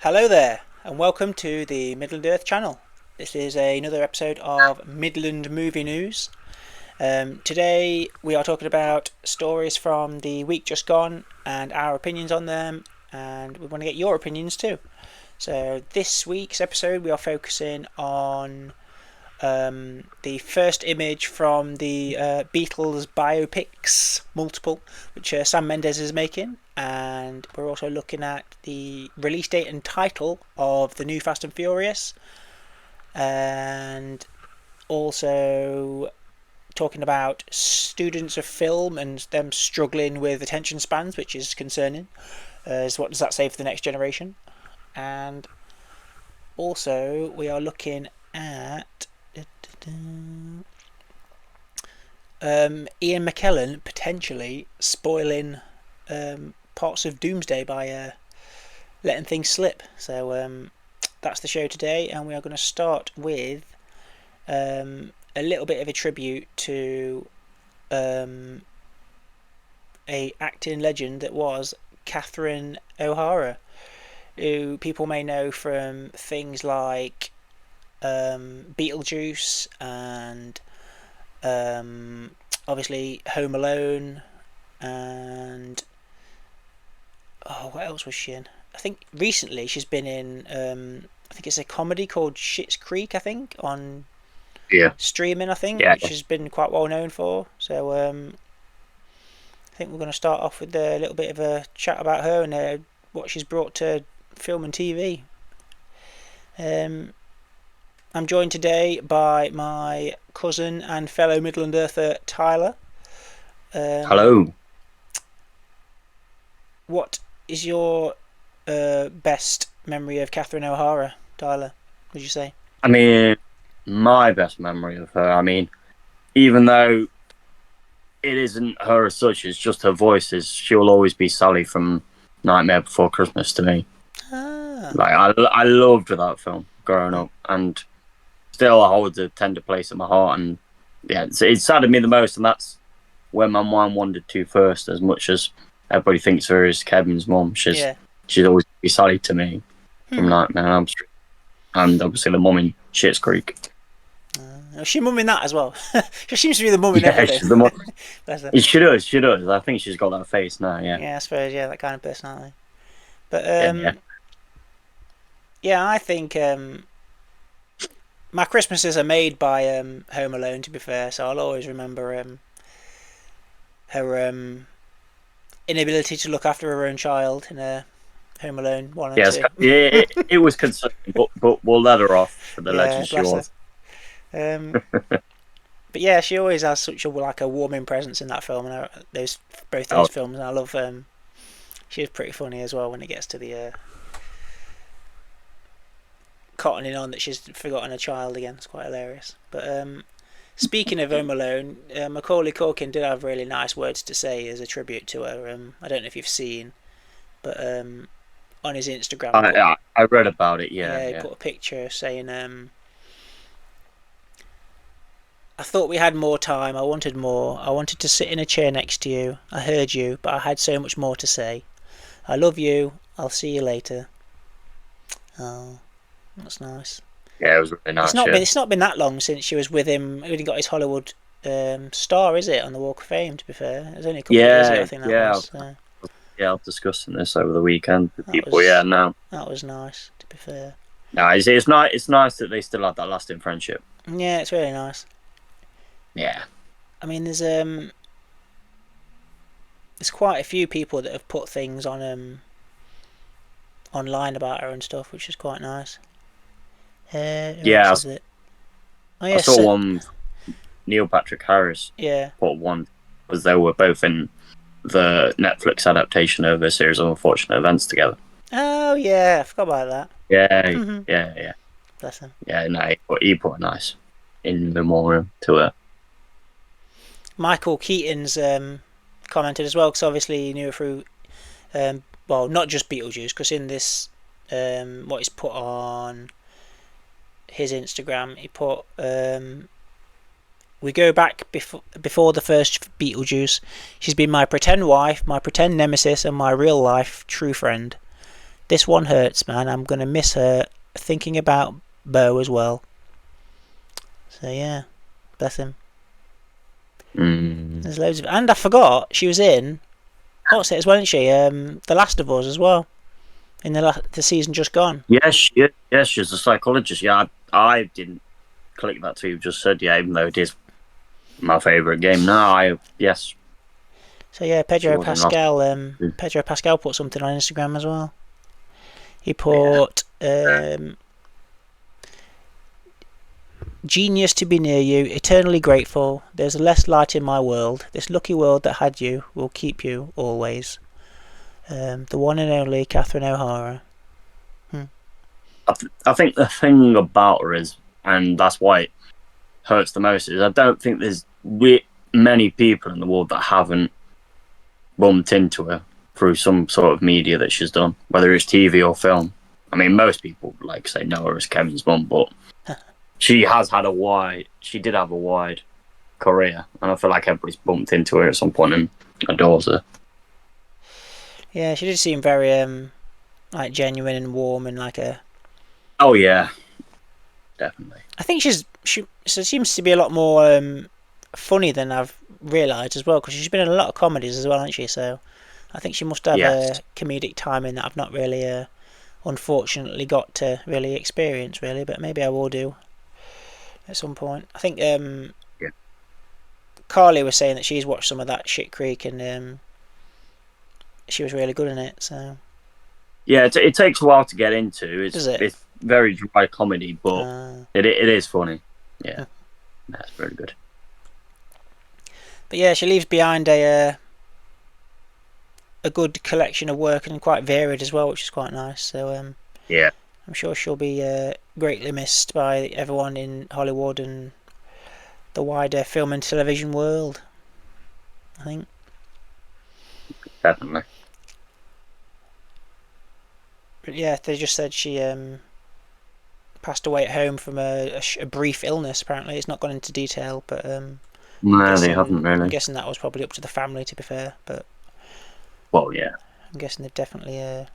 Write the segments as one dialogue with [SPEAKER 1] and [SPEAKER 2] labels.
[SPEAKER 1] Hello there, and welcome to the Midland Earth channel. This is another episode of Midland Movie News. Today we are talking about stories from the week just gone and our opinions on them, and we want to get your opinions too. So this week's episode we are focusing on the first image from the Beatles biopics, multiple, which Sam Mendes is making, and we're also looking at the release date and title of the new Fast and Furious, and also talking about students of film and them struggling with attention spans, which is concerning. So what does that say for the next generation? And also we are looking at Ian McKellen potentially spoiling parts of Doomsday by letting things slip. So that's the show today, and we are going to start with a little bit of a tribute to a acting legend that was Catherine O'Hara, who people may know from things like Beetlejuice and obviously Home Alone, and what else was she in? I think recently she's been in I think it's a comedy called Schitt's Creek, I think, on streaming, I think, which has been quite well known for. So I think we're going to start off with a little bit of a chat about her and what she's brought to film and TV. I'm joined today by my cousin and fellow Midland Earther, Tyler.
[SPEAKER 2] Hello.
[SPEAKER 1] What is your best memory of Catherine O'Hara, Tyler, would you say?
[SPEAKER 2] I mean, my best memory of her, even though it isn't her as such, it's just her voice, she'll always be Sally from Nightmare Before Christmas to me. I loved that film growing up, and still holds a tender place in my heart. And yeah, it saddened me the most, and that's where my mind wandered to first. As much as everybody thinks of her as Kevin's mum, she'd always be Sally to me from Nightmare on Elm Street, and obviously the mum in Schitt's Creek.
[SPEAKER 1] Is she mum in that as well? She seems to be the mum in everything.
[SPEAKER 2] She's the mum. She does. I think she's got that face now.
[SPEAKER 1] Yeah, I suppose. Yeah, that kind of personality. But I think my Christmases are made by Home Alone, to be fair, so I'll always remember her inability to look after her own child in Home Alone 1 and 2.
[SPEAKER 2] Yeah, it was concerning, but we'll let her off for the legend she was.
[SPEAKER 1] But yeah, she always has such a warming presence in that film, and both those films, and I love she was pretty funny as well when it gets to the cottoning on that she's forgotten a child again. It's quite hilarious. But speaking of Home Alone, Macaulay Culkin did have really nice words to say as a tribute to her. I don't know if you've seen, but on his Instagram,
[SPEAKER 2] I read about it. He
[SPEAKER 1] put a picture saying, "I thought we had more time. I wanted more. I wanted to sit in a chair next to you. I heard you, but I had so much more to say. I love you. I'll see you later." Oh, that's nice.
[SPEAKER 2] Yeah, it was really nice.
[SPEAKER 1] It's not been that long since she was with him. He got his Hollywood star, is it, on the Walk of Fame? To be fair, it was only a couple of years ago, I think that was.
[SPEAKER 2] I was discussing this over the weekend with people.
[SPEAKER 1] That was nice. To be fair.
[SPEAKER 2] No, it's nice. It's nice that they still have that lasting friendship.
[SPEAKER 1] Yeah, it's really nice.
[SPEAKER 2] Yeah.
[SPEAKER 1] I mean, there's quite a few people that have put things on online about her and stuff, which is quite nice.
[SPEAKER 2] I saw one. Neil Patrick Harris.
[SPEAKER 1] Yeah.
[SPEAKER 2] Put one because they were both in the Netflix adaptation of a series of unfortunate events together.
[SPEAKER 1] Oh yeah, I forgot about that.
[SPEAKER 2] Yeah, yeah.
[SPEAKER 1] Bless him.
[SPEAKER 2] Yeah, no, he put a nice in memoriam to her.
[SPEAKER 1] Michael Keaton's commented as well, because obviously he knew her through, not just Beetlejuice, because in this, what he's put on his Instagram, he put, we go back before the first Beetlejuice. She's been my pretend wife, my pretend nemesis, and my real life true friend. this one hurts, man. I'm gonna miss her. Thinking about Bo as well. So yeah, bless him. There's loads of, and I forgot she was in. What's it as well, isn't she? The Last of Us as well. In the season just gone.
[SPEAKER 2] Yes, she's a psychologist. Yeah, I didn't click that too. You just said, yeah, even though it is my favourite game. No, yes.
[SPEAKER 1] So yeah, Pedro Pascal put something on Instagram as well. He put genius to be near you, eternally grateful. There's less light in my world. This lucky world that had you will keep you always. The one and only Catherine O'Hara.
[SPEAKER 2] I think the thing about her is, and that's why it hurts the most, is I don't think there's many people in the world that haven't bumped into her through some sort of media that she's done, whether it's TV or film. I mean, most people, like, say, know her as Kevin's mum, but she did have a wide career, and I feel like everybody's bumped into her at some point and adores her.
[SPEAKER 1] Yeah, she did seem very like genuine and warm and like a.
[SPEAKER 2] Oh yeah, definitely.
[SPEAKER 1] I think she seems to be a lot more funny than I've realised as well, because she's been in a lot of comedies as well, hasn't she? So I think she must have a comedic timing that I've not really, unfortunately, got to really experience, really. But maybe I will do at some point. I think Carly was saying that she's watched some of that Schitt Creek and she was really good in it. So
[SPEAKER 2] yeah, it takes a while to get into.
[SPEAKER 1] Does it?
[SPEAKER 2] It's very dry comedy, but it is funny. Yeah, that's very good.
[SPEAKER 1] But yeah, she leaves behind a good collection of work, and quite varied as well, which is quite nice. So
[SPEAKER 2] yeah,
[SPEAKER 1] I'm sure she'll be greatly missed by everyone in Hollywood and the wider film and television world, I think.
[SPEAKER 2] Definitely.
[SPEAKER 1] But yeah, they just said she passed away at home from a brief illness. Apparently, it's not gone into detail, but
[SPEAKER 2] no, they haven't really.
[SPEAKER 1] I'm guessing that was probably up to the family, to be fair. But
[SPEAKER 2] well, yeah,
[SPEAKER 1] I'm guessing they've definitely it's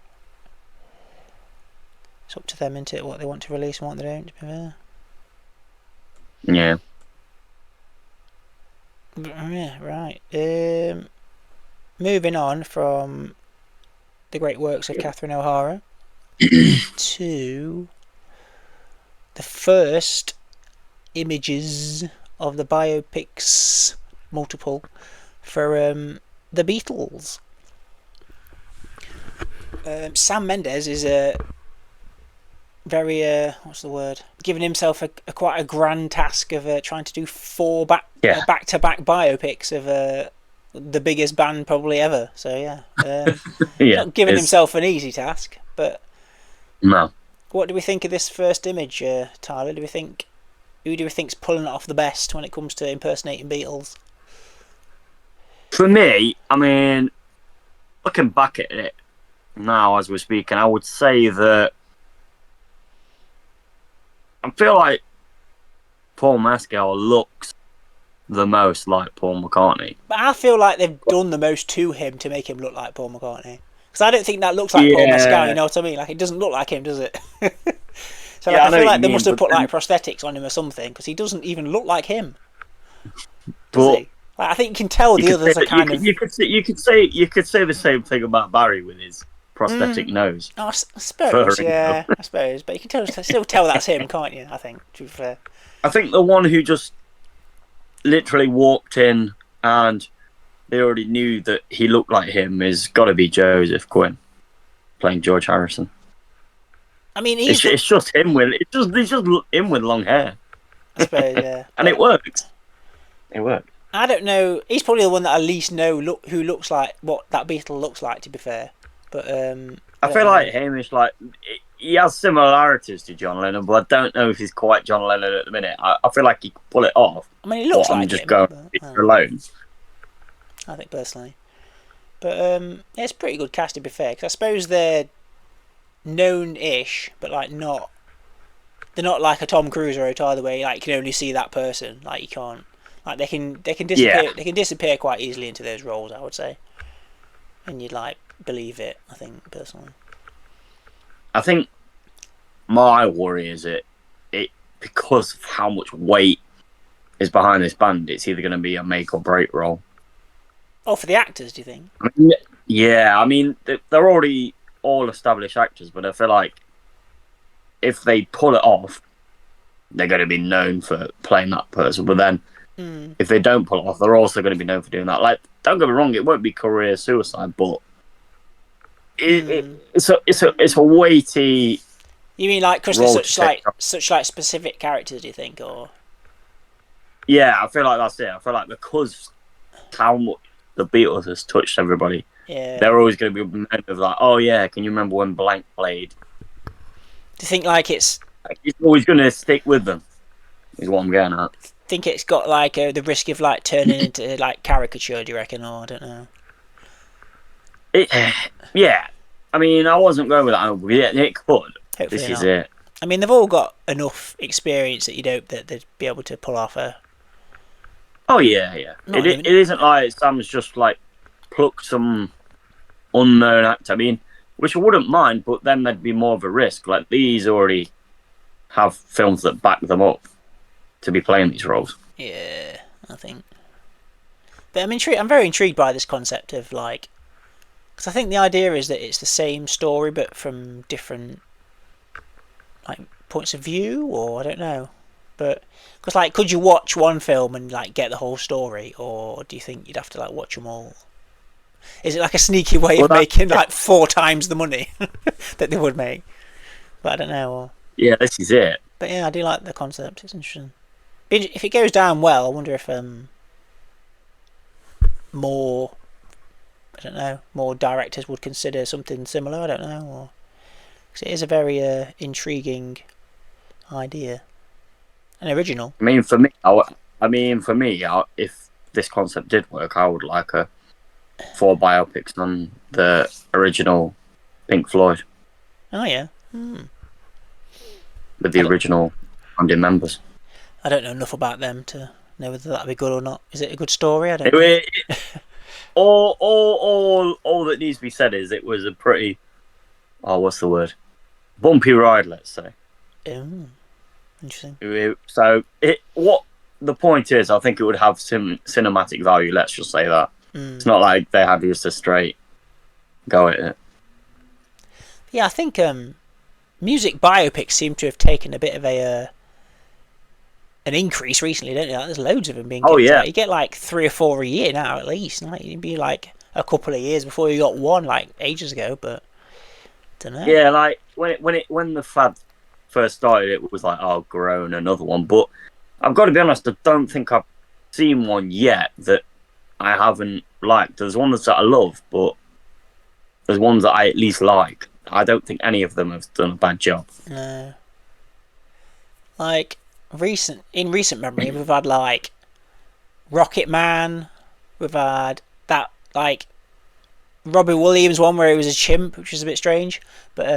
[SPEAKER 1] up to them, isn't it, what they want to release and what they don't, to be fair.
[SPEAKER 2] Yeah.
[SPEAKER 1] Yeah, right. Moving on from the great works of Catherine O'Hara to the first images of the biopics, multiple, for the Beatles. Sam Mendes is a very what's the word? Giving himself a quite a grand task of trying to do 4 back-to-back biopics of the biggest band probably ever. So yeah, not giving himself an easy task, but
[SPEAKER 2] no.
[SPEAKER 1] What do we think of this first image, Tyler? Who do we think's pulling it off the best when it comes to impersonating Beatles?
[SPEAKER 2] For me, I mean, looking back at it now as we're speaking, I would say that I feel like Paul Mescal looks the most like Paul McCartney.
[SPEAKER 1] But I feel like they've done the most to him to make him look like Paul McCartney. Because I don't think that looks like Paul Mescal, you know what I mean? Like, it doesn't look like him, does it? So like, I feel like they must have put like prosthetics on him or something, because he doesn't even look like him. Does he? Like, I think you can tell the others are kind of.
[SPEAKER 2] You could say the same thing about Barry with his prosthetic nose.
[SPEAKER 1] Oh, I suppose, yeah, I suppose. But you can still tell that's him, can't you? I think, to be fair.
[SPEAKER 2] I think the one who just literally walked in and they already knew that he looked like him is got to be Joseph Quinn playing George Harrison.
[SPEAKER 1] I mean,
[SPEAKER 2] it's just him with him with long hair.
[SPEAKER 1] I suppose, yeah.
[SPEAKER 2] And it works. It worked.
[SPEAKER 1] I don't know. He's probably the one that I least know who looks like what that Beatle looks like, to be fair. But
[SPEAKER 2] I feel like Hamish, like, he has similarities to John Lennon, but I don't know if he's quite John Lennon at the minute. I feel like he could pull it off.
[SPEAKER 1] I mean, he looks like
[SPEAKER 2] just
[SPEAKER 1] him.
[SPEAKER 2] Going alone.
[SPEAKER 1] I think personally, but yeah, it's a pretty good cast, to be fair. Because I suppose they're known-ish, but like not. They're not like a Tom Cruise or a Tyler, where like you can only see that person. Like you can't. Like they can disappear. Yeah. They can disappear quite easily into those roles, I would say, and you'd like believe it. I think personally.
[SPEAKER 2] I think my worry is it because of how much weight is behind this band. It's either going to be a make or break role.
[SPEAKER 1] Oh, for the actors, do you think?
[SPEAKER 2] I mean, yeah, I mean they're already all established actors, but I feel like if they pull it off, they're going to be known for playing that person. But then if they don't pull it off, they're also going to be known for doing that. Like, don't get me wrong, it won't be career suicide, but it's a weighty.
[SPEAKER 1] You mean like because they're
[SPEAKER 2] role
[SPEAKER 1] such like specific characters? Do you think, or
[SPEAKER 2] Yeah, I feel like that's it. I feel like because how much the Beatles has touched everybody,
[SPEAKER 1] yeah,
[SPEAKER 2] they're always going to be known of like, oh yeah, can you remember when blank played?
[SPEAKER 1] do you think like it's
[SPEAKER 2] always going to stick with them. Is what I'm getting at.
[SPEAKER 1] think it's got like the risk of like turning into like caricature? Do you reckon, or I don't know?
[SPEAKER 2] Yeah. I mean, I wasn't going with that, but yeah, it could.
[SPEAKER 1] Hopefully
[SPEAKER 2] This is
[SPEAKER 1] not.
[SPEAKER 2] it.
[SPEAKER 1] I mean, they've all got enough experience that you'd hope that they'd be able to pull off a.
[SPEAKER 2] Oh yeah, yeah. It isn't like Sam's just like plucked some unknown actor. I mean, which I wouldn't mind, but then there'd be more of a risk. Like these already have films that back them up to be playing these roles.
[SPEAKER 1] Yeah, I think. But I'm intrigued. I'm very intrigued by this concept of like, because I think the idea is that it's the same story but from different like points of view, or I don't know. But because like, could you watch one film and like get the whole story, or do you think you'd have to like watch them all? Is it like a sneaky way of making like 4 times the money that they would make? But I don't know. Or...
[SPEAKER 2] Yeah, this is it.
[SPEAKER 1] But yeah, I do like the concept. It's interesting. If it goes down well, I wonder if more, I don't know, more directors would consider something similar. I don't know, or because it is a very intriguing idea, and original.
[SPEAKER 2] I mean, for me, if this concept did work, I would like 4 biopics on the original Pink Floyd.
[SPEAKER 1] Oh yeah.
[SPEAKER 2] With the original founding members.
[SPEAKER 1] I don't know enough about them to know whether that'd be good or not. Is it a good story? I don't know.
[SPEAKER 2] All that needs to be said is it was a pretty, what's the word? Bumpy ride, let's say.
[SPEAKER 1] Interesting.
[SPEAKER 2] So what the point is, I think it would have cinematic value. Let's just say that. It's not like they had just a straight go at it.
[SPEAKER 1] Yeah, I think music biopics seem to have taken a bit of an increase recently, don't you? Like, there's loads of them being kicked out. You get like 3 or 4 a year now at least. Like, it'd be like a couple of years before you got one like ages ago, but I don't know.
[SPEAKER 2] Yeah, like when the fad first started, it was like, oh, grown, another one. But I've got to be honest, I don't think I've seen one yet that I haven't liked. There's ones that I love, but there's ones that I at least like. I don't think any of them have done a bad job.
[SPEAKER 1] No. Like in recent memory, we've had like Rocket Man. We've had that like Robbie Williams one where he was a chimp, which was a bit strange. But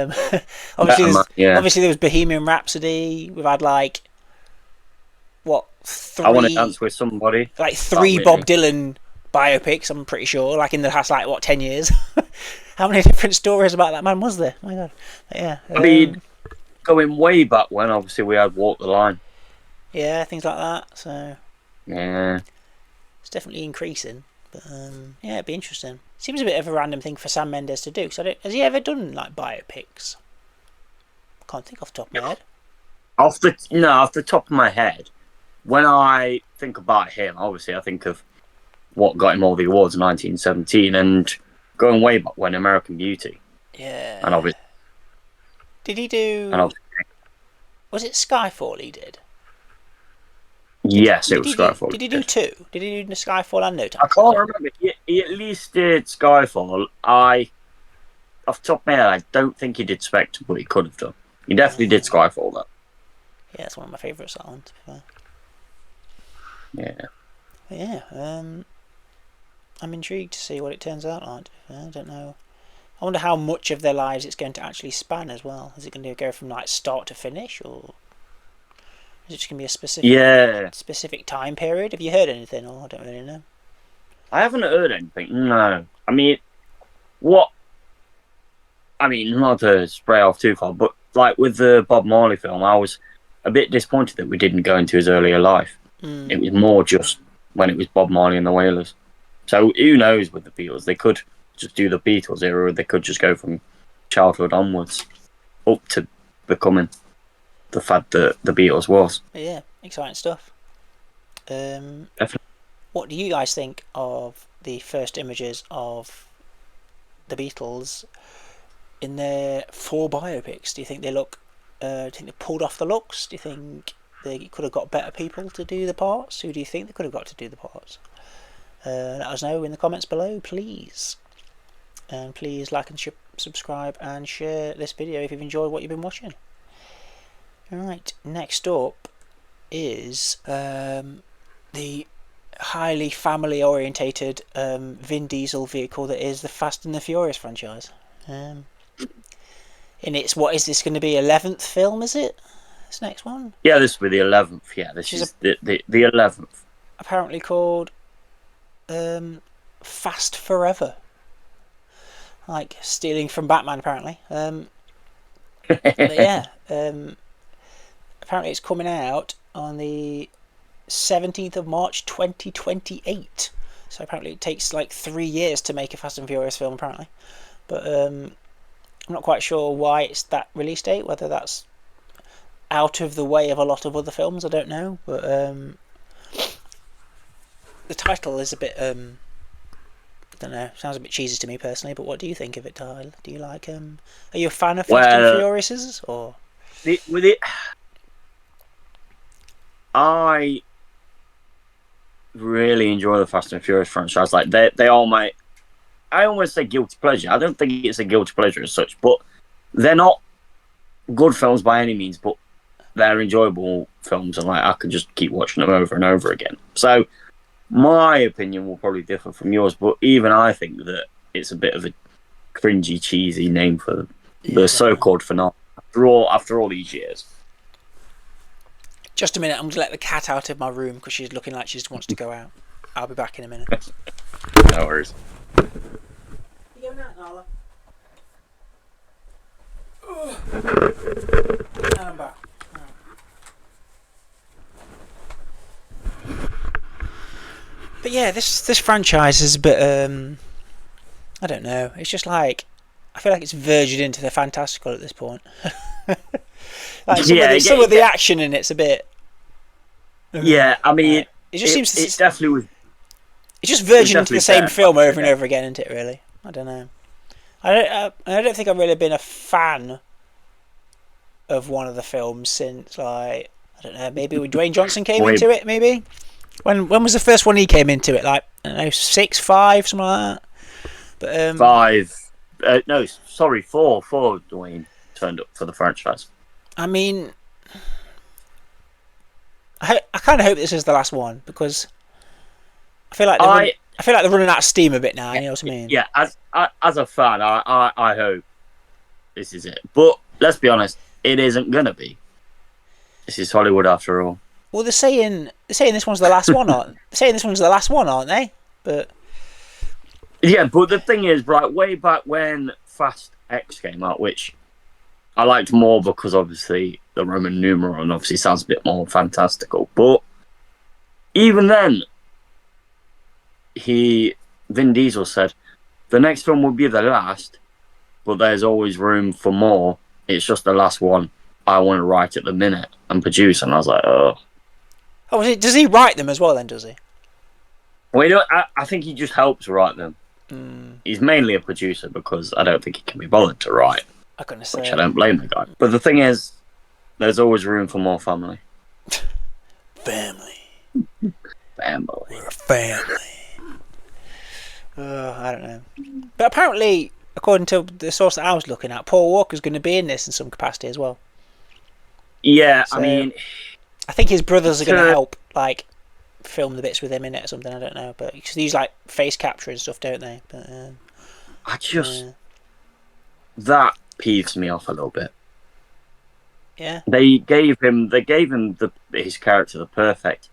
[SPEAKER 1] obviously there was Bohemian Rhapsody. We've had like 3.
[SPEAKER 2] I Want to Dance with Somebody.
[SPEAKER 1] Like 3 Bob Dylan biopics. I'm pretty sure. Like in the last 10 years. How many different stories about that man was there? Oh my God. But yeah.
[SPEAKER 2] I mean, going way back when, obviously we had Walk the Line.
[SPEAKER 1] Yeah, things like that. So
[SPEAKER 2] yeah,
[SPEAKER 1] it's definitely increasing. But yeah, it'd be interesting. Seems a bit of a random thing for Sam Mendes to do. So has he ever done like biopics? Can't think off the top of my head.
[SPEAKER 2] Off the top of my head, when I think about him, obviously I think of what got him all the awards in 1917, and going way back when, American Beauty.
[SPEAKER 1] Yeah.
[SPEAKER 2] And obviously,
[SPEAKER 1] did he do? Was it Skyfall he did?
[SPEAKER 2] Yes, it was Skyfall.
[SPEAKER 1] Did he do 2? Did he do Skyfall and No Time?
[SPEAKER 2] I can't remember. He at least did Skyfall. Off the top of my head, I don't think he did Spectre, but he could have done. He definitely did Skyfall, though.
[SPEAKER 1] Yeah, it's one of my favourites, that one, to be fair.
[SPEAKER 2] Yeah.
[SPEAKER 1] But yeah, I'm intrigued to see what it turns out like. I don't know. I wonder how much of their lives it's going to actually span as well. Is it going to go from like start to finish, or is it just going to be a specific time period? Have you heard anything, or I don't really know?
[SPEAKER 2] I haven't heard anything. No, I mean, what I mean, not to spray off too far, but like with the Bob Marley film, I was a bit disappointed that we didn't go into his earlier life.
[SPEAKER 1] Mm.
[SPEAKER 2] It was more just when it was Bob Marley and the Wailers. So who knows with the Beatles? They could just do the Beatles era, or they could just go from childhood onwards up to becoming the fad that the Beatles was.
[SPEAKER 1] Yeah, exciting stuff.
[SPEAKER 2] Definitely.
[SPEAKER 1] What do you guys think of the first images of the Beatles in their 4 biopics? Do you think they look? Do you think they pulled off the looks? Do you think they could have got better people to do the parts? Who do you think they could have got to do the parts? Let us know in the comments below, please. And please like and subscribe and share this video if you've enjoyed what you've been watching. Alright, next up is the highly family orientated Vin Diesel vehicle that is the Fast and the Furious franchise. And it's, what is this going to be, 11th film, is it? This next one?
[SPEAKER 2] Yeah, this will be the 11th. Yeah, this is the 11th.
[SPEAKER 1] Apparently called Fast Forever. Like stealing from Batman, apparently. But yeah, apparently it's coming out on the 17th of March 2028. So apparently it takes like 3 years to make a Fast and Furious film, apparently. But I'm not quite sure why it's that release date, whether that's out of the way of a lot of other films, I don't know. But the title is a bit I don't know, sounds a bit cheesy to me personally, but what do you think of it, Tyler? Do you like are you a fan of Fast and Furious, or
[SPEAKER 2] with it? I really enjoy the Fast and Furious franchise. Like they are my, I almost say guilty pleasure. I don't think it's a guilty pleasure as such, but they're not good films by any means, but they're enjoyable films, and like I could just keep watching them over and over again. So my opinion will probably differ from yours, but even I think that it's a bit of a cringy, cheesy name for the so-called finale after all these years.
[SPEAKER 1] Just a minute, I'm going to let the cat out of my room because she's looking like she just wants to go out. I'll be back in a minute.
[SPEAKER 2] No worries.
[SPEAKER 1] You going out, Nala? And I'm back. But yeah, this franchise is a bit I don't know. It's just like, I feel like it's verging into the fantastical at this point. Like some of the action in it's a bit.
[SPEAKER 2] Yeah, I mean,
[SPEAKER 1] it just seems
[SPEAKER 2] it definitely was.
[SPEAKER 1] It's just verging into the same film over and over again, isn't it? Really, I don't know. I don't think I've really been a fan of one of the films since, like, I don't know, maybe when Dwayne Johnson came into it. Maybe when was the first one he came into it? Like, I don't know, 6, 5, something like that. But
[SPEAKER 2] 5. No, sorry, 4. 4. Dwayne turned up for the franchise.
[SPEAKER 1] I mean, I kind of hope this is the last one, because I feel like they're running out of steam a bit now. You know what I mean?
[SPEAKER 2] Yeah, as a fan, I hope this is it. But let's be honest, it isn't gonna be. This is Hollywood after all.
[SPEAKER 1] Well, they're saying this one's the last one, aren't? They're saying this one's the last one, aren't they? But
[SPEAKER 2] yeah, but the thing is, right, way back when Fast X came out, which I liked more because obviously the Roman numeral and obviously sounds a bit more fantastical. But even then, Vin Diesel said the next film will be the last, but there's always room for more. It's just the last one I want to write at the minute and produce. And I was like, oh.
[SPEAKER 1] Oh, does he write them as well then, does he?
[SPEAKER 2] Well, I think he just helps write them. He's mainly a producer because I don't think he can be bothered to write.
[SPEAKER 1] I'm gonna say,
[SPEAKER 2] which I don't blame the guy. But the thing is, there's always room for more family.
[SPEAKER 1] Family.
[SPEAKER 2] Family.
[SPEAKER 1] We're a family. I don't know. But apparently, according to the source that I was looking at, Paul Walker's going to be in this in some capacity as well.
[SPEAKER 2] Yeah, so,
[SPEAKER 1] I mean, I think his brothers are going to help, like, film the bits with him in it or something. I don't know, but because they use like face capture and stuff, don't they? But
[SPEAKER 2] I just that peeves me off a little bit.
[SPEAKER 1] Yeah,
[SPEAKER 2] they gave him his character the perfect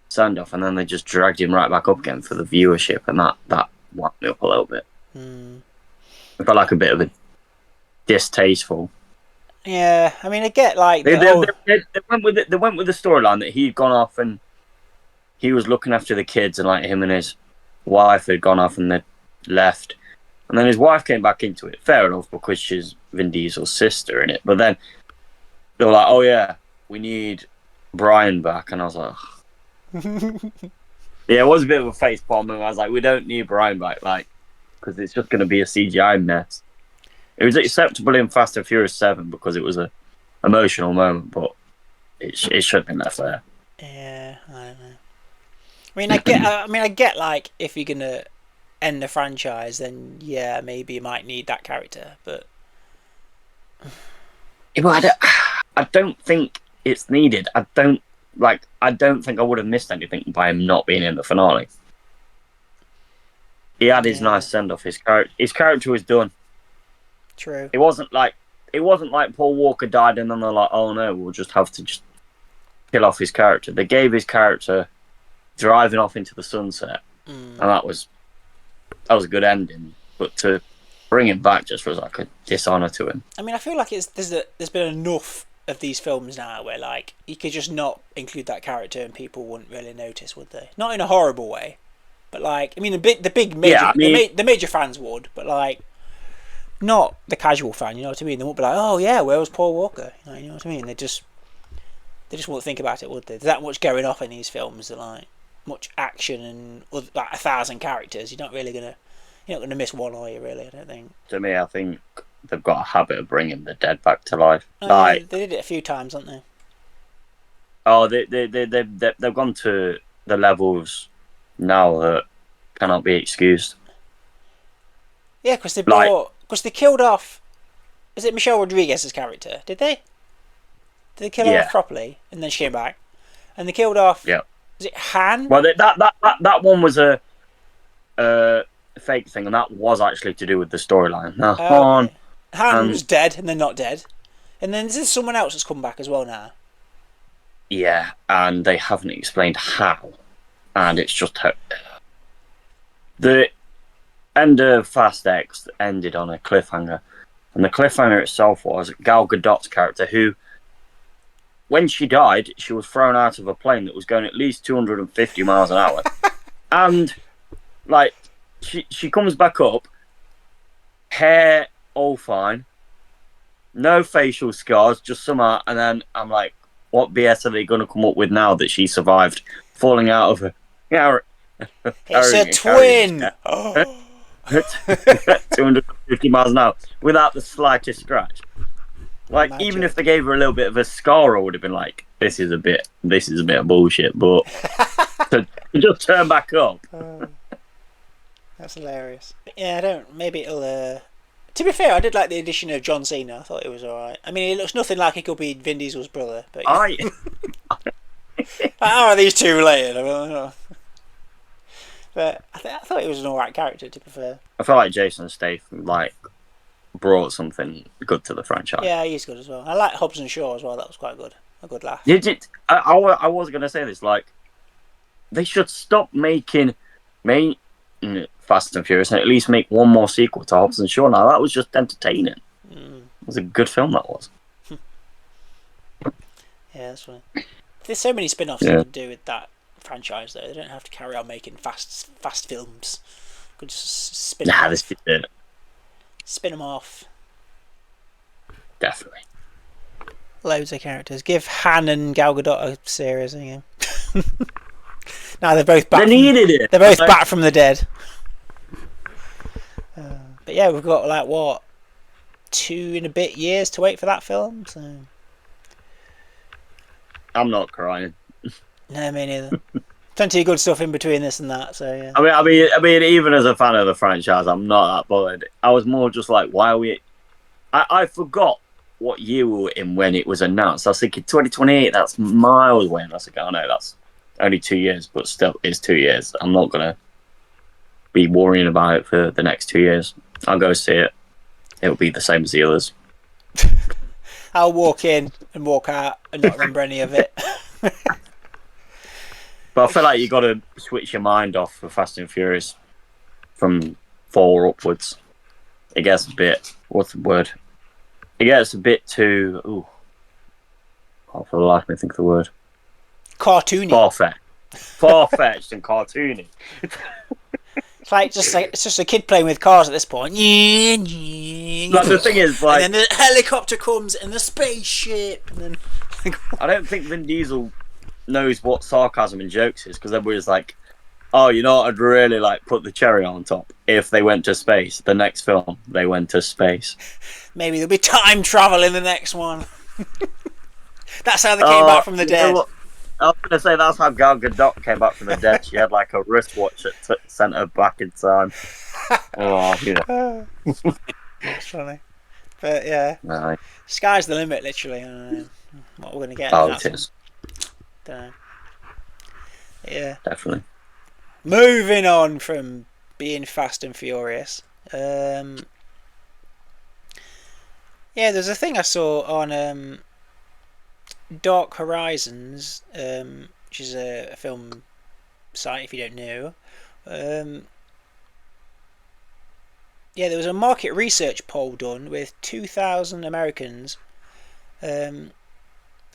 [SPEAKER 2] send off, and then they just dragged him right back up again for the viewership, and that wound me up a little bit. I felt like a bit of distasteful.
[SPEAKER 1] Yeah, I mean, I get like
[SPEAKER 2] They,
[SPEAKER 1] the
[SPEAKER 2] they,
[SPEAKER 1] whole.
[SPEAKER 2] they went with it. They went with the storyline that he'd gone off and he was looking after the kids, and like him and his wife had gone off and they'd left, and then his wife came back into it. Fair enough, because she's Vin Diesel's sister in it. But then they were like, "Oh yeah, we need Brian back," and I was like, "Yeah, it was a bit of a face palm." And I was like, "We don't need Brian back, like, because it's just going to be a CGI mess." It was acceptable in Fast and Furious 7 because it was a emotional moment, but it should have been left there.
[SPEAKER 1] Yeah, I don't know. I mean, I get. I get like if you're gonna end the franchise, then yeah, maybe you might need that character. But
[SPEAKER 2] Yeah, but I don't think it's needed. I don't think I would have missed anything by him not being in the finale. He had his nice send off. His character was done.
[SPEAKER 1] True.
[SPEAKER 2] It wasn't like Paul Walker died and then they're like, oh no, we'll just have to just kill off his character. They gave his character driving off into the sunset, and that was a good ending. But to bring him back just was like a dishonor to him.
[SPEAKER 1] I mean, I feel like there's been enough of these films now where like you could just not include that character and people wouldn't really notice, would they? Not in a horrible way, but like I mean the big major the major fans would, but like not the casual fan. You know what I mean? They won't be like, oh yeah, where was Paul Walker? You know what I mean? They just won't think about it, would they? There's that much going off in these films. That like much action and like 1,000 characters. You're not gonna miss one, are you? Really, I don't think.
[SPEAKER 2] To me, I think they've got a habit of bringing the dead back to life.
[SPEAKER 1] They did it a few times, haven't they?
[SPEAKER 2] Oh, they've gone to the levels now that cannot be excused.
[SPEAKER 1] Yeah, because they killed off. Is it Michelle Rodriguez's character? Did they? Did they kill her off properly, and then she came back, and they killed off?
[SPEAKER 2] Yeah.
[SPEAKER 1] Is it Han?
[SPEAKER 2] Well, that one was a fake thing, and that was actually to do with the storyline. Now,
[SPEAKER 1] Han was dead, and then not dead, and then there's someone else that's come back as well now.
[SPEAKER 2] Yeah, and they haven't explained how, and it's just how the end of Fast X ended on a cliffhanger, and the cliffhanger itself was Gal Gadot's character, who, when she died, she was thrown out of a plane that was going at least 250 miles an hour, and like she comes back up, hair all fine, no facial scars, just some art, and then I'm like, what BS are they going to come up with now that she survived falling out of a...
[SPEAKER 1] It's a twin!
[SPEAKER 2] 250 miles an hour without the slightest scratch. Like, even if they gave her a little bit of a scar, I would have been like, this is a bit of bullshit, but to just turn back up.
[SPEAKER 1] That's hilarious. Yeah, maybe it'll... To be fair, I did like the addition of John Cena. I thought it was alright. I mean, it looks nothing like he could be Vin Diesel's brother. But how are these two related? I don't know. But I thought he was an alright character, to be fair.
[SPEAKER 2] I feel like Jason Statham brought something good to the franchise.
[SPEAKER 1] Yeah, he's good as well. I like Hobbs and Shaw as well. That was quite good. A good laugh.
[SPEAKER 2] I was going to say this. Like, they should stop making Fast and Furious and at least make one more sequel to Hobbs and Shaw. Now that was just entertaining. It was a good film, that was.
[SPEAKER 1] Yeah, that's right. There's so many spin-offs you can do with that franchise, though. They don't have to carry on making fast films. Could just spin them off.
[SPEAKER 2] This is it.
[SPEAKER 1] Spin them off.
[SPEAKER 2] Definitely.
[SPEAKER 1] Loads of characters. Give Han and Gal Gadot a series again. Now they're both back.
[SPEAKER 2] They needed it.
[SPEAKER 1] They're both back from the dead. But yeah, we've got like what 2 and a bit years to wait for that film. So
[SPEAKER 2] I'm not crying.
[SPEAKER 1] No, me neither. Plenty of good stuff in between this and that. So yeah.
[SPEAKER 2] I mean, even as a fan of the franchise, I'm not that bothered. I was more just like, why are we? I forgot what year we were in when it was announced. I was thinking 2028. That's miles away. And I was like, oh no, that's only 2 years, but still, it's 2 years. I'm not gonna be worrying about it for the next 2 years. I'll go see it. It'll be the same as the others.
[SPEAKER 1] I'll walk in and walk out and not remember any of it.
[SPEAKER 2] But I feel like you got to switch your mind off for Fast and Furious from 4 upwards. It gets a bit, what's the word? it gets a bit too. Ooh, can't for the life of me think of the word.
[SPEAKER 1] Cartoony.
[SPEAKER 2] Far-fetched and cartoony.
[SPEAKER 1] It's just a kid playing with cars at this point.
[SPEAKER 2] Like the thing is, like,
[SPEAKER 1] and then the helicopter comes and the spaceship, and then
[SPEAKER 2] I don't think Vin Diesel knows what sarcasm and jokes is, because everybody's like, "Oh, you know what? I'd really like put the cherry on top if they went to space. The next film, they went to space.
[SPEAKER 1] Maybe there'll be time travel in the next one." That's how they came back from the dead.
[SPEAKER 2] I was going to say that's how Gal Gadot came back from the dead. She had like a wristwatch that sent her back in time. Oh, yeah.
[SPEAKER 1] That's funny. But yeah,
[SPEAKER 2] No.
[SPEAKER 1] Sky's the limit, literally. What we're going to get.
[SPEAKER 2] Oh, it is.
[SPEAKER 1] Don't know. Yeah.
[SPEAKER 2] Definitely.
[SPEAKER 1] Moving on from being Fast and Furious. Yeah, there's a thing I saw on Dark Horizons, which is a film site if you don't know. Yeah, there was a market research poll done with 2,000 Americans, and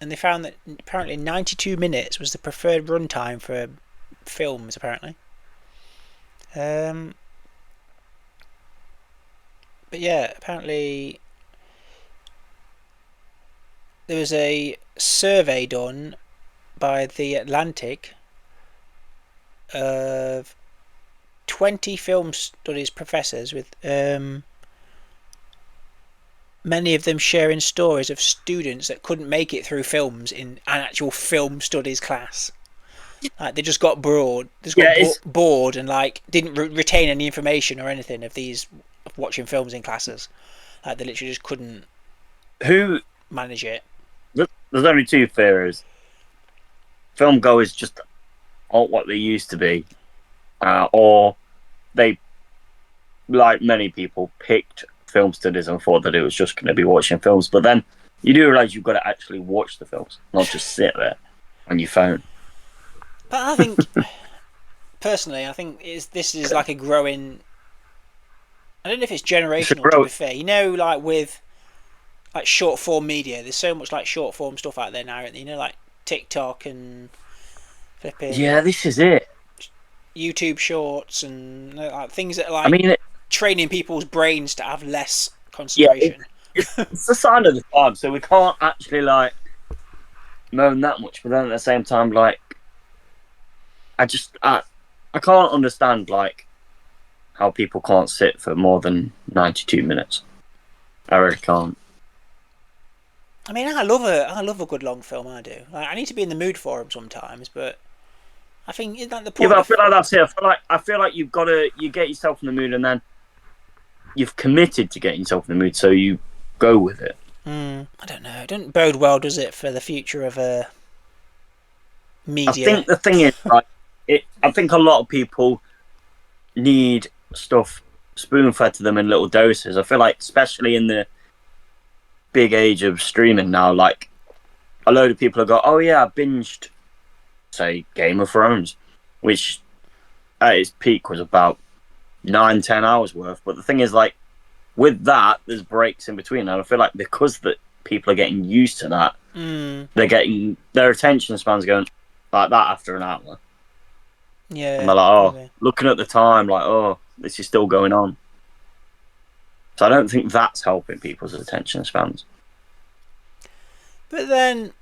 [SPEAKER 1] they found that apparently 92 minutes was the preferred runtime for films, apparently. But yeah, apparently there was a survey done by The Atlantic of 20 film studies professors, with many of them sharing stories of students that couldn't make it through films in an actual film studies class. Like, they just got bored. Bored and like didn't retain any information or anything of watching films in classes. Like, they literally just couldn't manage it.
[SPEAKER 2] There's only two theories. Film goers just aren't what they used to be, or they, like many people, picked film studies and thought that it was just going to be watching films. But then you do realise you've got to actually watch the films, not just sit there on your phone.
[SPEAKER 1] But I think, personally, this is like a growing. I don't know if it's generational, to be fair. You know, like with like short form media, there's so much like short form stuff out there now. You know, like TikTok and flipping.
[SPEAKER 2] Yeah, this is it.
[SPEAKER 1] YouTube Shorts and like things that are like training people's brains to have less concentration.
[SPEAKER 2] Yeah, it's a sign of the time, so we can't actually like moan that much. But then at the same time, like, I can't understand like how people can't sit for more than 92 minutes. I really can't.
[SPEAKER 1] I mean, I love a good long film. I do. Like, I need to be in the mood for them sometimes, but I think like the point.
[SPEAKER 2] Yeah, but I feel like that's it. I feel like you get yourself in the mood, and then you've committed to getting yourself in the mood, so you go with it.
[SPEAKER 1] I don't know. It doesn't bode well, does it, for the future of media?
[SPEAKER 2] I think the thing is, like, I think a lot of people need stuff spoon-fed to them in little doses. I feel like, especially in the big age of streaming now, like, a load of people have got, oh yeah, I binged, say, Game of Thrones, which at its peak was about 9-10 hours worth. But the thing is, like, with that, there's breaks in between, and I feel like because that people are getting used to that, they're getting their attention spans going like that after an hour.
[SPEAKER 1] Yeah,
[SPEAKER 2] and they're like, looking at the time, like, oh, this is still going on. So I don't think that's helping people's attention spans.
[SPEAKER 1] But then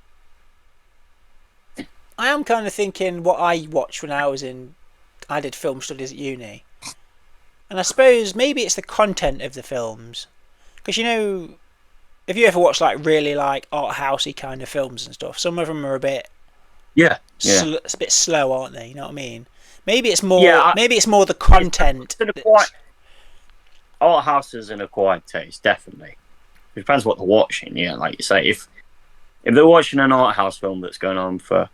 [SPEAKER 1] I am kind of thinking what I watched when I did film studies at uni. And I suppose maybe it's the content of the films. Because, you know, if you ever watch like really like art housey kind of films and stuff, some of them are a bit it's a bit slow, aren't they? You know what I mean? Maybe it's more maybe it's more the content.
[SPEAKER 2] Art house is an acquired taste, definitely. It depends what they're watching, yeah. Like you say, if they're watching an art house film that's going on for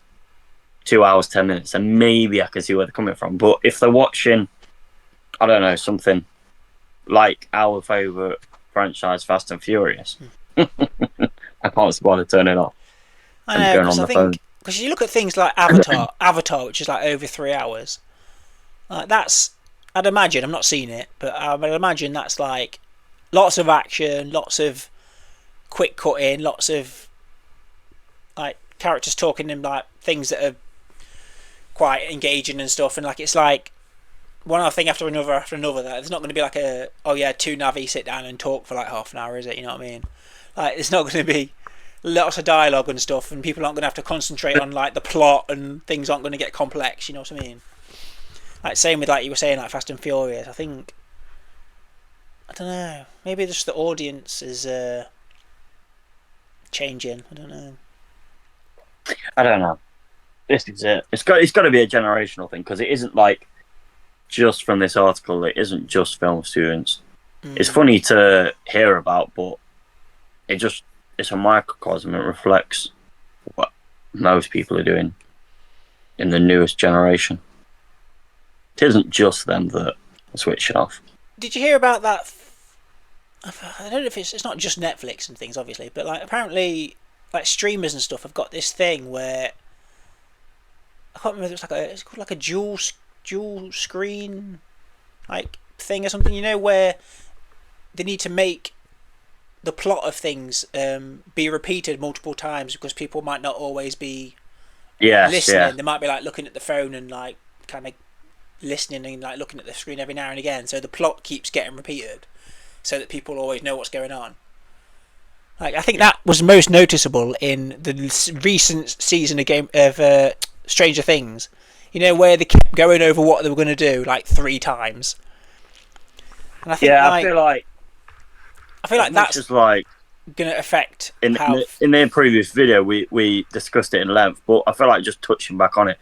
[SPEAKER 2] 2 hours, 10 minutes, then maybe I can see where they're coming from. But if they're watching, I don't know, something like our favourite franchise, Fast and Furious, I can't see why they turn it off.
[SPEAKER 1] I know, because I think, because you look at things like Avatar, which is like over 3 hours. Like, that's, I'd imagine, I've not seen it, but I would imagine that's like lots of action, lots of quick cut in, lots of like characters talking in like things that are quite engaging and stuff, and like it's like one thing after another that there's not going to be like two Navi sit down and talk for like half an hour, is it? You know what I mean? Like it's not going to be lots of dialogue and stuff, and people aren't going to have to concentrate on like the plot, and things aren't going to get complex. You know what I mean? Like same with like you were saying, like Fast and Furious. I think I don't know. Maybe just the audience is changing. I don't know.
[SPEAKER 2] I don't know. This is it. It's got to be a generational thing, because it isn't like just from this article. It isn't just film students. It's funny to hear about, but it's a microcosm. It reflects what most people are doing in the newest generation. It isn't just them that are switching off.
[SPEAKER 1] Did you hear about that? I don't know if it's not just Netflix and things, obviously, but like apparently, like streamers and stuff have got this thing where I can't remember. It's called like a dual screen like thing or something. You know, where they need to make the plot of things be repeated multiple times because people might not always be listening. Yeah. They might be like looking at the phone and like kind of listening and like looking at the screen every now and again. So the plot keeps getting repeated, so that people always know what's going on. Like I think that was most noticeable in the recent season of Stranger Things. You know, where they kept going over what they were going to do like 3 times. And I think
[SPEAKER 2] I feel like
[SPEAKER 1] that's
[SPEAKER 2] just like
[SPEAKER 1] going to affect
[SPEAKER 2] in the previous video we discussed it in length, but I feel like just touching back on it,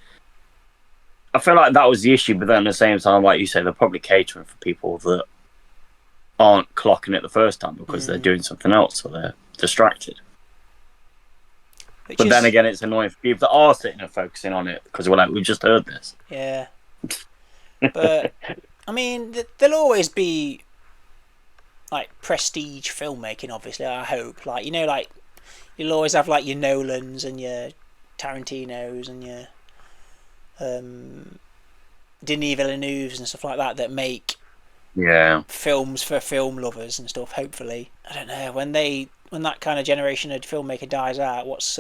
[SPEAKER 2] I feel like that was the issue. But then at the same time, like you say, they're probably catering for people that aren't clocking it the first time because they're doing something else or they're distracted. But then again, it's annoying for people that are sitting and focusing on it because we're like, we just heard this.
[SPEAKER 1] Yeah. But I mean, there'll always be like prestige filmmaking, obviously. I hope, like you know, like you'll always have like your Nolans and your Tarantinos and your Denis Villeneuves and stuff like that make films for film lovers and stuff. Hopefully, I don't know when that kind of generation of filmmaker dies out, what's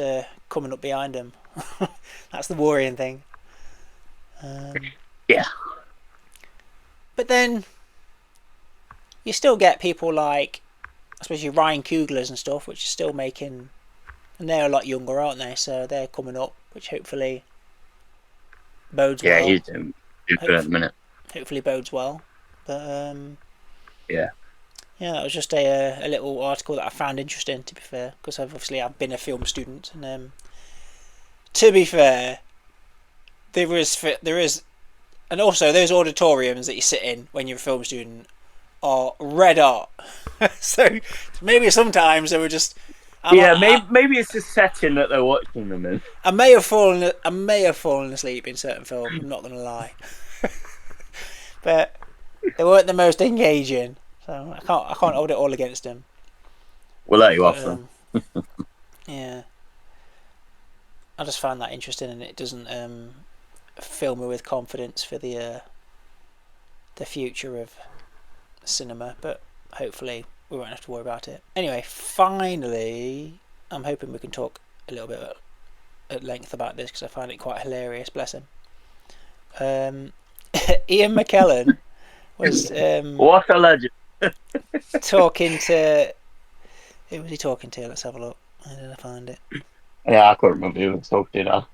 [SPEAKER 1] coming up behind them. That's the worrying thing. But then you still get people like, especially Ryan Coogler's and stuff, which is still making, and they're a lot younger, aren't they? So they're coming up, which hopefully bodes well.
[SPEAKER 2] Yeah, he's doing good at the minute.
[SPEAKER 1] Hopefully bodes well. But
[SPEAKER 2] yeah,
[SPEAKER 1] that was just a little article that I found interesting, to be fair, because I've been a film student, and to be fair, there is, and also those auditoriums that you sit in when you're a film student are red hot. So maybe sometimes they were just.
[SPEAKER 2] Maybe it's the setting that they're watching them in.
[SPEAKER 1] I may have fallen asleep in certain films. I'm not going to lie, but they weren't the most engaging. So I can't hold it all against them.
[SPEAKER 2] We'll let you off them.
[SPEAKER 1] Yeah, I just found that interesting, and it doesn't fill me with confidence for the future of cinema. But hopefully we won't have to worry about it. Anyway, finally, I'm hoping we can talk a little bit at length about this because I find it quite hilarious. Bless him. Ian McKellen was
[SPEAKER 2] what a legend.
[SPEAKER 1] talking to. Who was he talking to? Let's have a look. Where did I find it?
[SPEAKER 2] Yeah, I couldn't remember who was talking to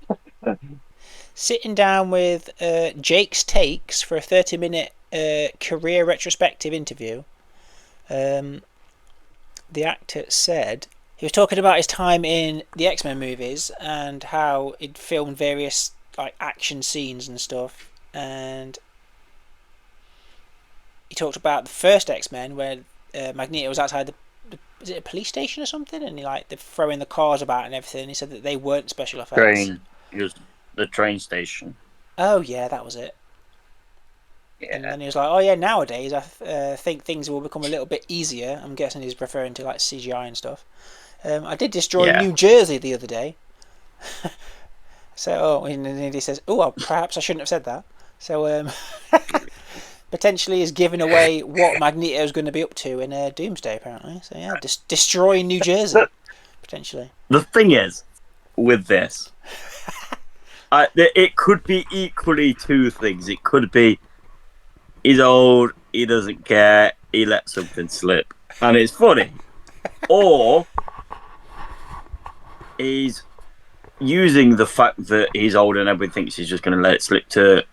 [SPEAKER 2] now.
[SPEAKER 1] Sitting down with Jake's Takes for a 30-minute career retrospective interview. The actor said he was talking about his time in the X-Men movies and how he'd filmed various like action scenes and stuff, and he talked about the first X-Men where Magneto was outside is it a police station or something, and they're throwing the cars about and everything. He said that they weren't special effects.
[SPEAKER 2] It was the train station.
[SPEAKER 1] Oh yeah, that was it. Yeah. And then he was like, "Oh yeah, nowadays I think things will become a little bit easier." I'm guessing he's referring to like CGI and stuff. I did destroy New Jersey the other day. And then he says, "Oh, well, perhaps I shouldn't have said that." So, potentially is giving away what Magneto's going to be up to in Doomsday, apparently. So yeah, destroying New Jersey, potentially.
[SPEAKER 2] The thing is, with this, it could be equally two things. It could be he's old, he doesn't care, he let something slip, and it's funny, or he's using the fact that he's old and everyone thinks he's just going to let it slip to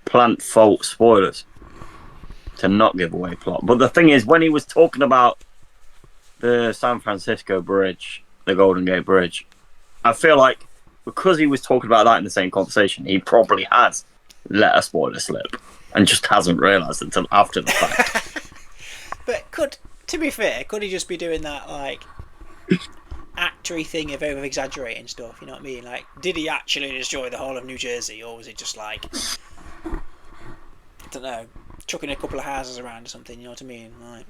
[SPEAKER 2] plant false spoilers to not give away plot. But the thing is, when he was talking about the San Francisco Bridge, the Golden Gate Bridge, I feel like because he was talking about that in the same conversation, he probably has let a spoiler slip and just hasn't realised until after the fact.
[SPEAKER 1] But to be fair, could he just be doing that like actory thing of over exaggerating stuff? You know what I mean? Like, did he actually destroy the whole of New Jersey, or was it just like, I don't know, chucking a couple of houses around or something? You know what I mean? Like,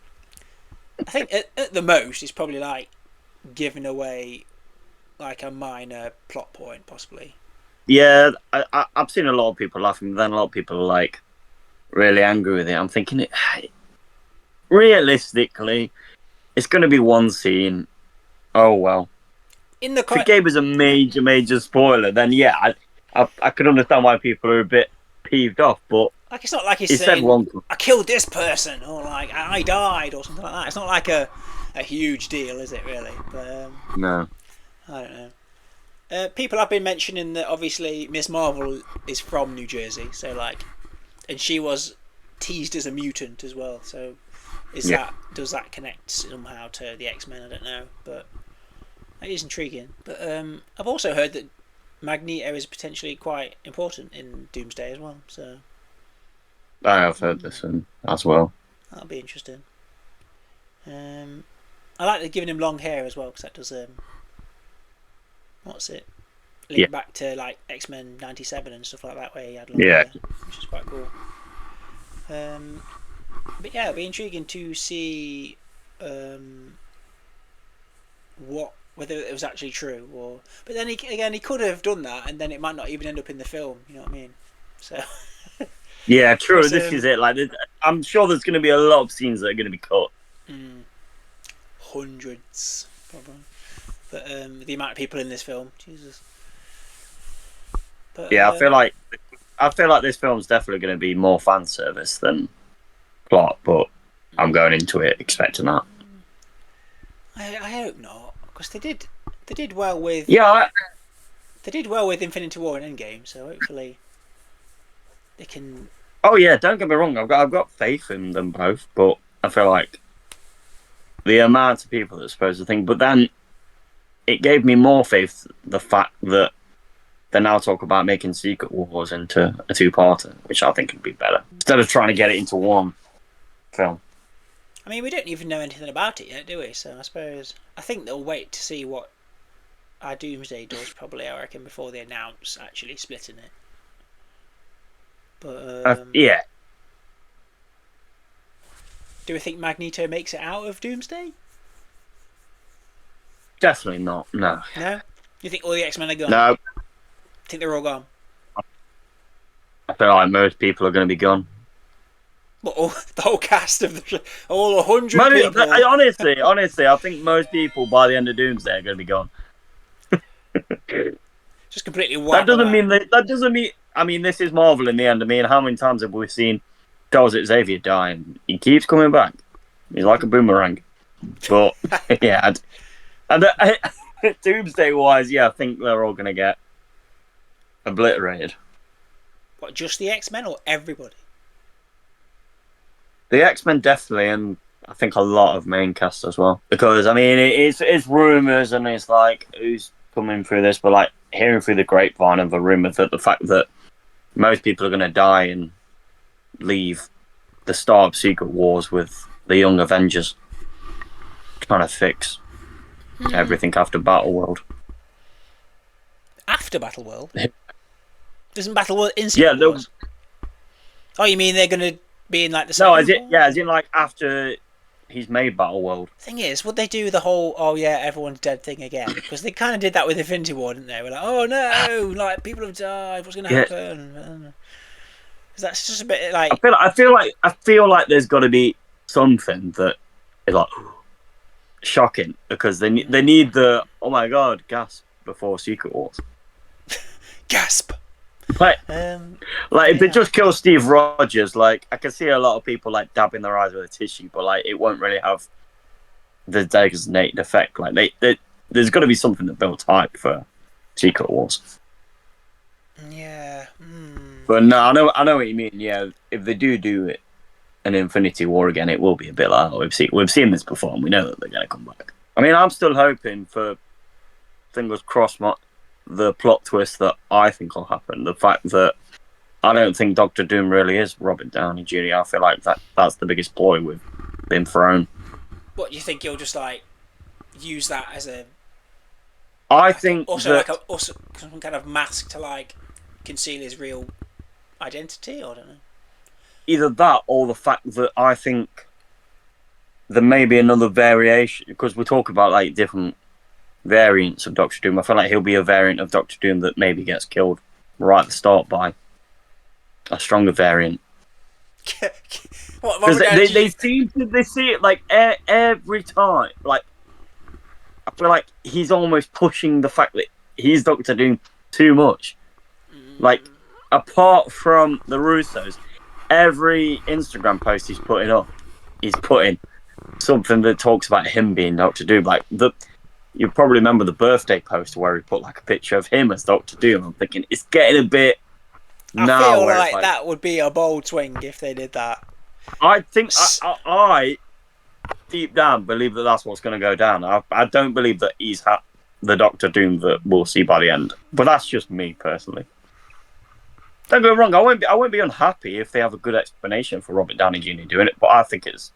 [SPEAKER 1] I think at the most, it's probably like giving away like a minor plot point, possibly.
[SPEAKER 2] Yeah, I've seen a lot of people laughing, but then a lot of people are like really angry with it. I'm thinking, realistically, it's going to be one scene. Oh well. If it gave us a major spoiler, then yeah, I could understand why people are a bit peeved off. But
[SPEAKER 1] like, it's not like he's saying, I killed this person, or like I died, or something like that. It's not like a huge deal, is it really? But
[SPEAKER 2] no,
[SPEAKER 1] I don't know. People have been mentioning that obviously Miss Marvel is from New Jersey, so like, and she was teased as a mutant as well. So does that connect somehow to the X-Men? I don't know, but it is intriguing. But I've also heard that Magneto is potentially quite important in Doomsday as well. So
[SPEAKER 2] I have heard this as well.
[SPEAKER 1] That'll be interesting. I like giving him long hair as well, because that does what's it? Link back to like X-Men '97 and stuff like that, where he had long hair, which is quite cool. But yeah, it'll be intriguing to see whether it was actually true, or. But then he could have done that, and then it might not even end up in the film. You know what I mean? So.
[SPEAKER 2] Yeah, true. This is it. Like, I'm sure there's going to be a lot of scenes that are going to be cut.
[SPEAKER 1] Hundreds, probably. But the amount of people in this film, Jesus. But,
[SPEAKER 2] yeah, I feel like this film's definitely going to be more fan service than plot, but I'm going into it expecting that.
[SPEAKER 1] I hope not, because they did well with they did well with Infinity War and Endgame, so hopefully they can.
[SPEAKER 2] Oh yeah, don't get me wrong. I've got faith in them both, but I feel like the amount of people that are supposed to think. But then it gave me more faith the fact that they now talk about making Secret Wars into a two-parter, which I think would be better instead of trying to get it into one film.
[SPEAKER 1] I mean, we don't even know anything about it yet, do we? So I think they'll wait to see what our Doomsday does, probably, I reckon, before they announce actually splitting it. But
[SPEAKER 2] yeah.
[SPEAKER 1] Do we think Magneto makes it out of Doomsday?
[SPEAKER 2] Definitely not. No.
[SPEAKER 1] No? You think all the X-Men are gone?
[SPEAKER 2] No.
[SPEAKER 1] I think they're all gone.
[SPEAKER 2] I feel like most people are going to be gone.
[SPEAKER 1] What, the whole cast of all 100 people?
[SPEAKER 2] Honestly, I think most people by the end of Doomsday are going to be gone.
[SPEAKER 1] Just completely wipe
[SPEAKER 2] that doesn't mean. I mean, this is Marvel in the end. I mean, how many times have we seen Charles Xavier die? And he keeps coming back. He's like a boomerang. But yeah, and Doomsday wise, yeah, I think they're all going to get obliterated.
[SPEAKER 1] What, just the X-Men or everybody?
[SPEAKER 2] The X-Men definitely, and I think a lot of main cast as well. Because I mean, it's rumours, and it's like who's coming through this, but like hearing through the grapevine of the rumour that the fact that most people are going to die and leave the start of Secret Wars with the young Avengers trying to fix everything after Battleworld.
[SPEAKER 1] After Battleworld? Isn't Battleworld in Secret Wars? Oh, you mean they're going to be in like the second?
[SPEAKER 2] No, as in like after he's made Battleworld.
[SPEAKER 1] Thing is, would they do the whole everyone's dead thing again? Because they kind of did that with Infinity War, didn't they? We're like, oh no, like people have died. What's going to happen? Because that's just a bit
[SPEAKER 2] I
[SPEAKER 1] like,
[SPEAKER 2] feel, I feel like there's got to be something that is like shocking because they need the oh my god gasp before Secret Wars.
[SPEAKER 1] gasp.
[SPEAKER 2] Like,
[SPEAKER 1] Um,
[SPEAKER 2] if they
[SPEAKER 1] yeah.
[SPEAKER 2] just kill Steve Rogers, like I can see a lot of people like dabbing their eyes with a tissue, but like it won't really have the designated effect. Like there's got to be something that builds hype for Secret Wars.
[SPEAKER 1] Yeah.
[SPEAKER 2] But no, I know what you mean. Yeah, if they do it an Infinity War again, it will be a bit like oh, we've seen this before, and we know that they're going to come back. I mean, I'm still hoping for fingers crossed the plot twist that I think will happen. The fact that I don't think Doctor Doom really is Robert Downey Jr. I feel like that's the biggest ploy we've been thrown.
[SPEAKER 1] What you think you'll just like use that as a
[SPEAKER 2] I
[SPEAKER 1] like
[SPEAKER 2] think
[SPEAKER 1] also
[SPEAKER 2] that
[SPEAKER 1] like a also some kind of mask to like conceal his real identity? Or I don't know.
[SPEAKER 2] either that or the fact that I think there may be another variation because we talk about like different variants of Doctor Doom. I feel like he'll be a variant of Doctor Doom that maybe gets killed right at the start by a stronger variant.
[SPEAKER 1] What
[SPEAKER 2] Because
[SPEAKER 1] Robert Downey
[SPEAKER 2] they
[SPEAKER 1] Jr.
[SPEAKER 2] see it like every time. Like I feel like he's almost pushing the fact that he's Doctor Doom too much. Like apart from the Russos, every Instagram post he's putting something that talks about him being Doctor Doom. Like you probably remember the birthday post where he put like a picture of him as Doctor Doom. I'm thinking it's getting a bit
[SPEAKER 1] I
[SPEAKER 2] now
[SPEAKER 1] feel
[SPEAKER 2] where it's
[SPEAKER 1] like
[SPEAKER 2] like
[SPEAKER 1] that would be a bold swing if they did that.
[SPEAKER 2] I think I deep down believe that that's what's going to go down. I don't believe that he's the Doctor Doom that we'll see by the end. But that's just me personally. Don't get me wrong. I won't be unhappy if they have a good explanation for Robert Downey Jr. doing it. But I think it's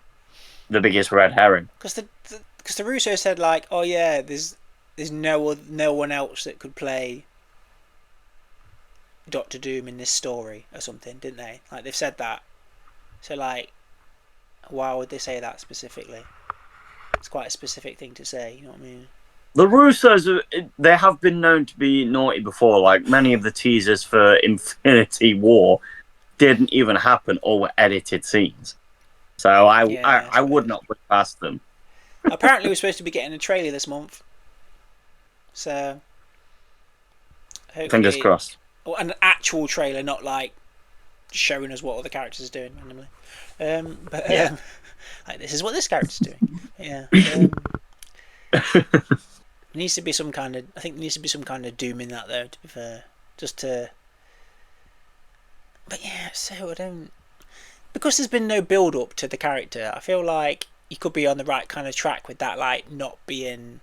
[SPEAKER 2] the biggest red herring.
[SPEAKER 1] Because the Russo said like, oh yeah, there's no one else that could play Doctor Doom in this story or something, didn't they? Like they've said that. So like, why would they say that specifically? It's quite a specific thing to say. You know what I mean?
[SPEAKER 2] The Russos, they have been known to be naughty before. Like many of the teasers for Infinity War didn't even happen or were edited scenes. So
[SPEAKER 1] Yeah,
[SPEAKER 2] I would not put past them.
[SPEAKER 1] apparently we're supposed to be getting a trailer this month. So
[SPEAKER 2] Fingers
[SPEAKER 1] hopefully,
[SPEAKER 2] crossed.
[SPEAKER 1] or an actual trailer, not like showing us what other characters are doing randomly. But
[SPEAKER 2] Yeah.
[SPEAKER 1] like this is what this character's doing. Yeah. Needs to be some kind of. I think there needs to be some kind of doom in that though. To be fair, just to. But yeah, so I don't. Because there's been no build up to the character. I feel like you could be on the right kind of track with that, like not being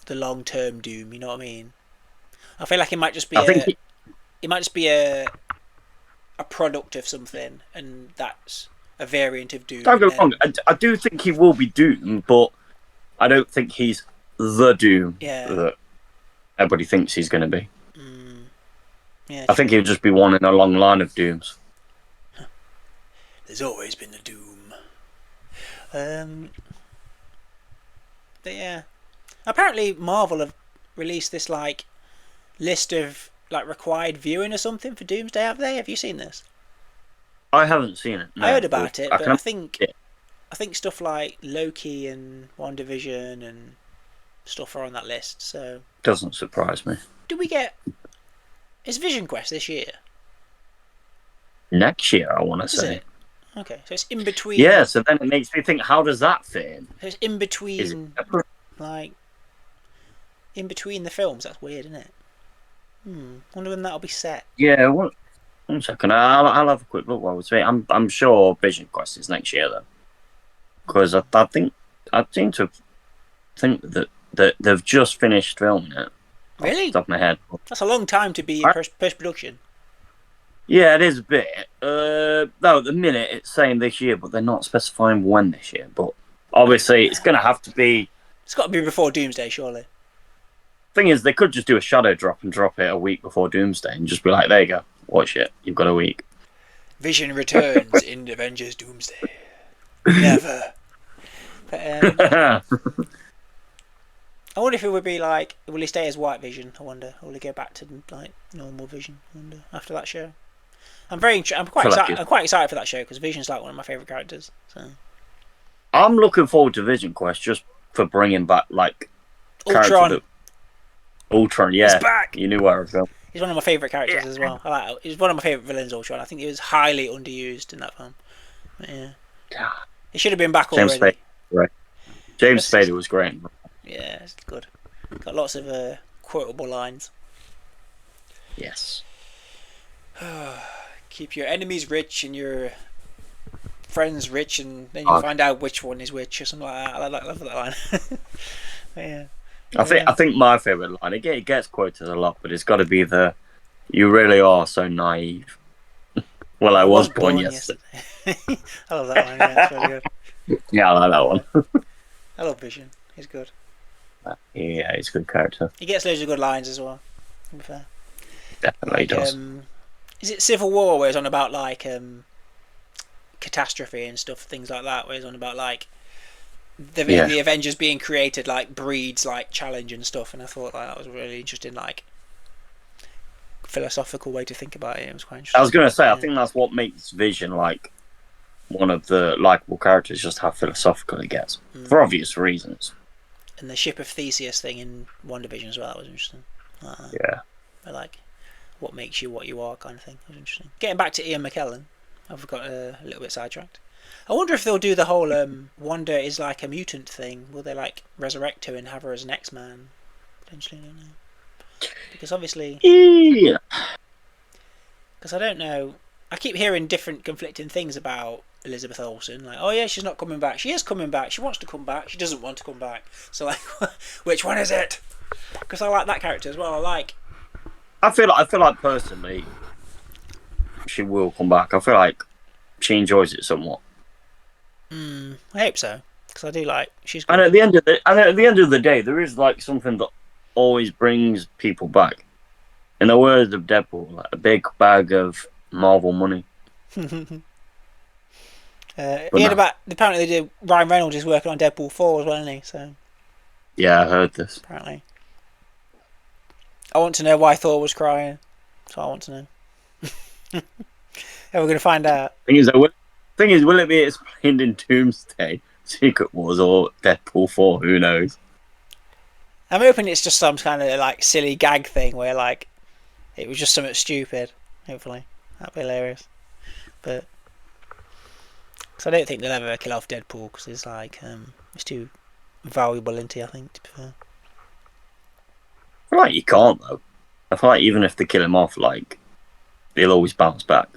[SPEAKER 1] the long term doom. You know what I mean? I feel like it might just be
[SPEAKER 2] I think
[SPEAKER 1] it might just be a product of something, and that's a variant of doom.
[SPEAKER 2] don't
[SPEAKER 1] And
[SPEAKER 2] get me
[SPEAKER 1] then,
[SPEAKER 2] wrong. I do think he will be Doom, but I don't think he's the Doom
[SPEAKER 1] yeah,
[SPEAKER 2] that everybody thinks he's going to be.
[SPEAKER 1] yeah.
[SPEAKER 2] I think he'll just be one in a long line of Dooms.
[SPEAKER 1] There's always been a doom. But yeah, apparently Marvel have released this like list of like required viewing or something for Doomsday. Have they? Have you seen this?
[SPEAKER 2] I haven't seen it. No,
[SPEAKER 1] I heard about it, but
[SPEAKER 2] can
[SPEAKER 1] I think stuff like Loki and WandaVision and stuff are on that list. So
[SPEAKER 2] doesn't surprise me.
[SPEAKER 1] do we get? Is Vision Quest this year?
[SPEAKER 2] Next year, I want to
[SPEAKER 1] Is
[SPEAKER 2] say.
[SPEAKER 1] it? Okay, so it's in between.
[SPEAKER 2] Yeah, so then it makes me think, how does that fit in?
[SPEAKER 1] So it's in
[SPEAKER 2] Is it
[SPEAKER 1] between,
[SPEAKER 2] separate?
[SPEAKER 1] like, in between the films. That's weird, isn't it? Wonder when that'll be set.
[SPEAKER 2] Yeah, one second. I'll have a quick look while we're saying. I'm sure Vision Quest is next year though, because I think I seem to think that they've just finished filming it. Off
[SPEAKER 1] Really?
[SPEAKER 2] the top of my head.
[SPEAKER 1] That's a long time to be in post production.
[SPEAKER 2] Yeah, it is a bit. No, at the minute it's saying this year, but they're not specifying when this year. But obviously, it's going to have to be.
[SPEAKER 1] It's got to be before Doomsday, surely.
[SPEAKER 2] Thing is, they could just do a shadow drop and drop it a week before Doomsday, and just be like, "There you go, watch it. You've got a week."
[SPEAKER 1] Vision returns in Avengers Doomsday. Never. But, I wonder if it would be like, will he stay as White Vision? I wonder. Or will he go back to like normal Vision? I wonder after that show. I'm quite
[SPEAKER 2] feel like
[SPEAKER 1] excited. I'm quite excited for that show because Vision's like one of my favourite characters. So
[SPEAKER 2] I'm looking forward to Vision Quest just for bringing back like character
[SPEAKER 1] Ultron,
[SPEAKER 2] that Ultron.
[SPEAKER 1] he's
[SPEAKER 2] Yeah,
[SPEAKER 1] back.
[SPEAKER 2] you knew where I was going.
[SPEAKER 1] He's one of my favourite characters
[SPEAKER 2] Yeah.
[SPEAKER 1] as well. He's one of my favourite villains, Ultron. I think he was highly underused in that film. But yeah, he should have been back
[SPEAKER 2] James
[SPEAKER 1] already.
[SPEAKER 2] Spader, right? James Spader was great.
[SPEAKER 1] Yeah, it's good. Got lots of quotable lines.
[SPEAKER 2] Yes.
[SPEAKER 1] Keep your enemies rich and your friends rich, and then you'll find out which one is which, or something like that. I love that line. Yeah.
[SPEAKER 2] I think my favourite line, it gets quoted a lot, but it's got to be the "You really are so naive." Well, I was born yesterday.
[SPEAKER 1] I love that one. Yeah, it's really good.
[SPEAKER 2] Yeah, I like that one.
[SPEAKER 1] I love Vision. He's good.
[SPEAKER 2] Yeah, he's a good character.
[SPEAKER 1] He gets loads of good lines as well. To be fair.
[SPEAKER 2] Definitely does.
[SPEAKER 1] Is it Civil War where it's on about like catastrophe and stuff, things like that, where it's on about like the Avengers being created, like breeds like challenge and stuff, and I thought like, that was a really interesting, like philosophical way to think about it. It was quite interesting.
[SPEAKER 2] I was going to say, I think that's what makes Vision like one of the likable characters, just how philosophical he gets, for obvious reasons.
[SPEAKER 1] And the ship of Theseus thing in WandaVision as well, that was interesting.
[SPEAKER 2] Yeah.
[SPEAKER 1] But like, what makes you what you are kind of thing. It was interesting. Getting back to Ian McKellen, I've got a little bit sidetracked. I wonder if they'll do the whole Wanda is like a mutant thing. Will they like resurrect her and have her as an X-Man? Potentially, I don't know. Because obviously...
[SPEAKER 2] Yeah.
[SPEAKER 1] Because I don't know. I keep hearing different conflicting things about Elizabeth Olsen. Like, oh yeah, she's not coming back. She is coming back. She wants to come back. She doesn't want to come back. So like, which one is it? Because I like that character as well. I
[SPEAKER 2] feel like personally, she will come back. I feel like she enjoys it somewhat.
[SPEAKER 1] I hope so, because I do like she's good.
[SPEAKER 2] And at the end of the day, there is like something that always brings people back. In the words of Deadpool, like a big bag of Marvel money.
[SPEAKER 1] Apparently Ryan Reynolds is working on Deadpool 4 as well, isn't he? So
[SPEAKER 2] yeah, I heard this.
[SPEAKER 1] Apparently, I want to know why Thor was crying. So I want to know. And we're going to find out.
[SPEAKER 2] Thing is, will it be explained in Doomsday, Secret Wars, or Deadpool 4? Who knows?
[SPEAKER 1] I'm hoping it's just some kind of like silly gag thing where like it was just something stupid. Hopefully, that'd be hilarious. But because I don't think they'll ever kill off Deadpool because it's like it's too valuable, isn't he? I think, to be fair.
[SPEAKER 2] I feel like you can't though. I feel like even if they kill him off, like he'll always bounce back.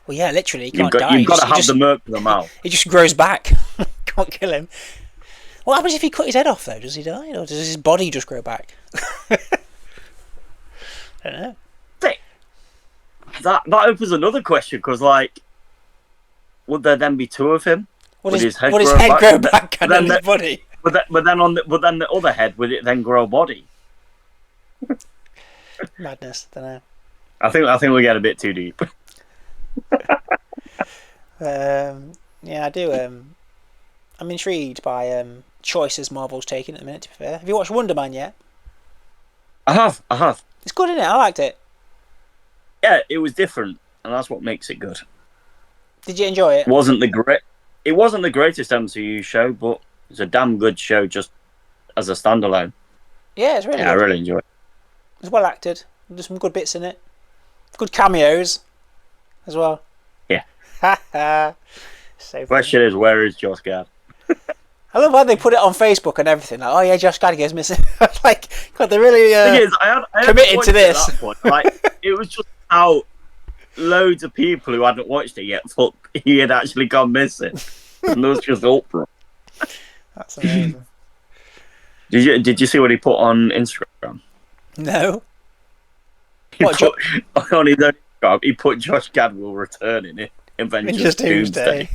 [SPEAKER 1] Well, yeah, literally, he can't die.
[SPEAKER 2] You've got to have the merc for the mouth.
[SPEAKER 1] He just grows back. Can't kill him. What happens if he cut his head off, though? Does he die? Or does his body just grow back? I don't know.
[SPEAKER 2] That opens another question, because, like, would there then be two of him?
[SPEAKER 1] Would his head grow back and then his body?
[SPEAKER 2] But then the other head, would it then grow body?
[SPEAKER 1] Madness, don't know.
[SPEAKER 2] I think we get a bit too deep.
[SPEAKER 1] Yeah, I do. I'm intrigued by choices Marvel's taking at the minute, to be fair. Have you watched Wonder Man yet?
[SPEAKER 2] I have.
[SPEAKER 1] It's good, isn't it? I liked it.
[SPEAKER 2] Yeah, it was different, and that's what makes it good.
[SPEAKER 1] Did you enjoy it?
[SPEAKER 2] It wasn't the greatest MCU show, but it's a damn good show just as a standalone.
[SPEAKER 1] Yeah, it's really good.
[SPEAKER 2] I really enjoyed it.
[SPEAKER 1] It's well acted. There's some good bits in it. Good cameos as well.
[SPEAKER 2] Yeah.
[SPEAKER 1] So
[SPEAKER 2] Question is, where is Josh Gad?
[SPEAKER 1] I love how they put it on Facebook and everything. Like, oh yeah, Josh Gad goes missing. Like, God, they're really
[SPEAKER 2] I
[SPEAKER 1] committed to this.
[SPEAKER 2] At that point. Like, it was just how loads of people who hadn't watched it yet thought he had actually gone missing, and there was just uproar.
[SPEAKER 1] That's amazing.
[SPEAKER 2] Did you see what he put on Instagram?
[SPEAKER 1] No.
[SPEAKER 2] He put on his own Instagram. He put Josh Gad will return in it. Avengers Doomsday.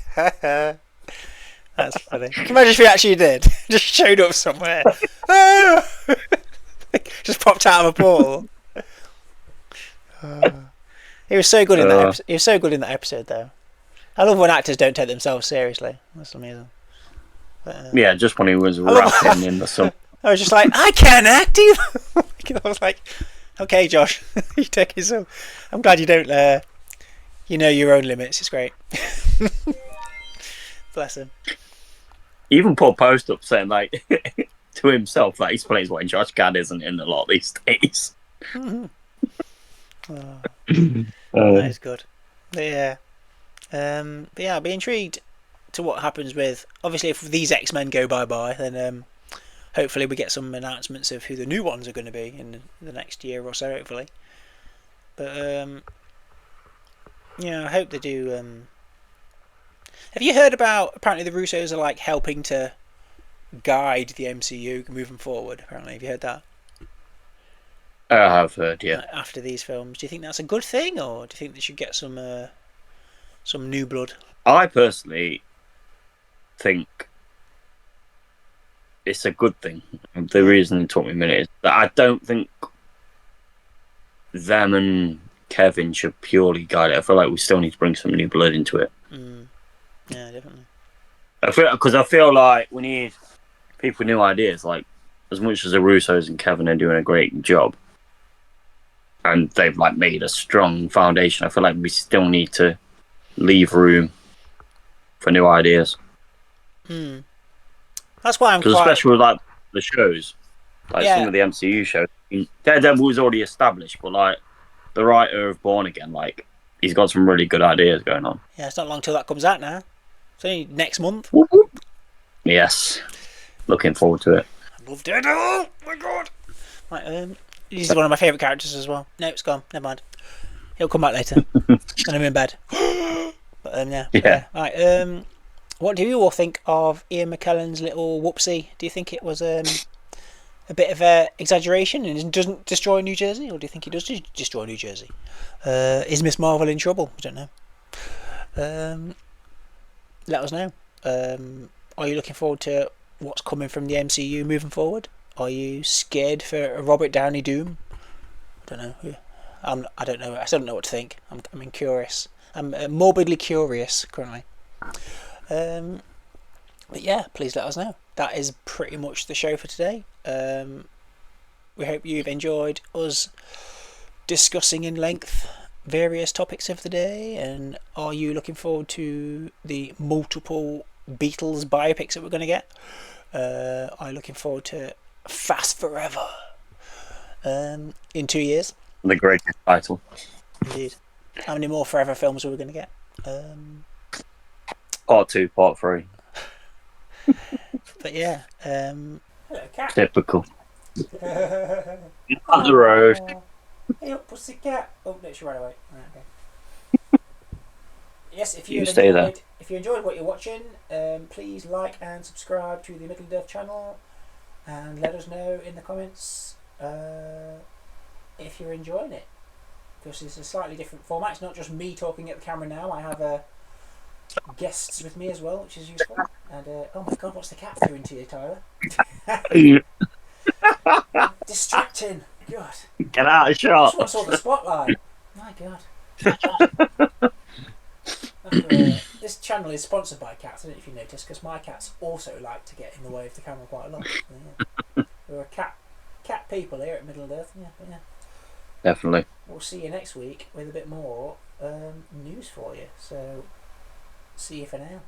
[SPEAKER 2] That's funny.
[SPEAKER 1] Can you imagine if he actually did? Just showed up somewhere. Just popped out of a portal. He was so good in that episode. He was so good in that episode, though. I love when actors don't take themselves seriously. That's amazing. But,
[SPEAKER 2] yeah, just when he was rapping in the sun.
[SPEAKER 1] I was just like, I can't act either. I was like, okay, Josh, you take it so. I'm glad you don't You know your own limits. It's great. Bless him.
[SPEAKER 2] He even put a post up saying like to himself that explains why Josh Gad isn't in a lot these days.
[SPEAKER 1] Oh, that is good. But yeah. But yeah, I'll be intrigued to what happens with. Obviously, if these X-Men go bye-bye, then hopefully we get some announcements of who the new ones are going to be in the next year or so. Hopefully, but yeah, I hope they do. Have you heard about? Apparently, the Russos are like helping to guide the MCU moving forward. Apparently, have you heard that?
[SPEAKER 2] I have heard, yeah.
[SPEAKER 1] After these films, do you think that's a good thing, or do you think they should get some new blood?
[SPEAKER 2] I personally think it's a good thing. The reason it took me a minute is that I don't think them and Kevin should purely guide it. I feel like we still need to bring some new blood into it.
[SPEAKER 1] Yeah, definitely.
[SPEAKER 2] I feel like we need people with new ideas. Like, as much as the Russos and Kevin are doing a great job, and they've like made a strong foundation, I feel like we still need to leave room for new ideas.
[SPEAKER 1] That's why I'm
[SPEAKER 2] because especially with like the shows, like some of the MCU shows. Daredevil was already established, but like the writer of Born Again, like he's got some really good ideas going on.
[SPEAKER 1] Yeah, it's not long till that comes out now. It's only next month.
[SPEAKER 2] Yes, looking forward to it.
[SPEAKER 1] I love Daredevil. Oh my god. Right, he's one of my favourite characters as well. No, it's gone. Never mind. He'll come back later. And I'm in bed. But yeah. Right. What do you all think of Ian McKellen's little whoopsie? Do you think it was a bit of an exaggeration and doesn't destroy New Jersey, or do you think he does destroy New Jersey? Is Miss Marvel in trouble? I don't know. Let us know. Are you looking forward to what's coming from the MCU moving forward? Are you scared for Robert Downey Doom? I don't know. I don't know. I still don't know what to think. I'm curious. I'm morbidly curious currently. But yeah, please let us know. That is pretty much the show for today. We hope you've enjoyed us discussing in length various topics of the day, and are you looking forward to the multiple Beatles biopics that we're going to get? Are you looking forward to Fast Forever in 2 years?
[SPEAKER 2] The greatest title.
[SPEAKER 1] Indeed. How many more Forever films are we going to get?
[SPEAKER 2] Part 2, Part 3.
[SPEAKER 1] But yeah, cat.
[SPEAKER 2] Typical. On the road.
[SPEAKER 1] Hey up, pussycat. Oh no, she ran away. Right, okay. Yes, if you enjoyed what you're watching, please like and subscribe to the Midland Movie channel, and let us know in the comments if you're enjoying it. Because it's a slightly different format. It's not just me talking at the camera now. I have guests with me as well, which is useful. And oh my god, what's the cat doing to you, Tyler? Distracting. God.
[SPEAKER 2] Get out of shot.
[SPEAKER 1] Just saw the spotlight. My god. This channel is sponsored by cats. I don't know if you noticed, because my cats also like to get in the way of the camera quite a lot. Yeah. We're a cat people here at Middle Earth. Yeah.
[SPEAKER 2] Definitely.
[SPEAKER 1] We'll see you next week with a bit more news for you. So, see you for now.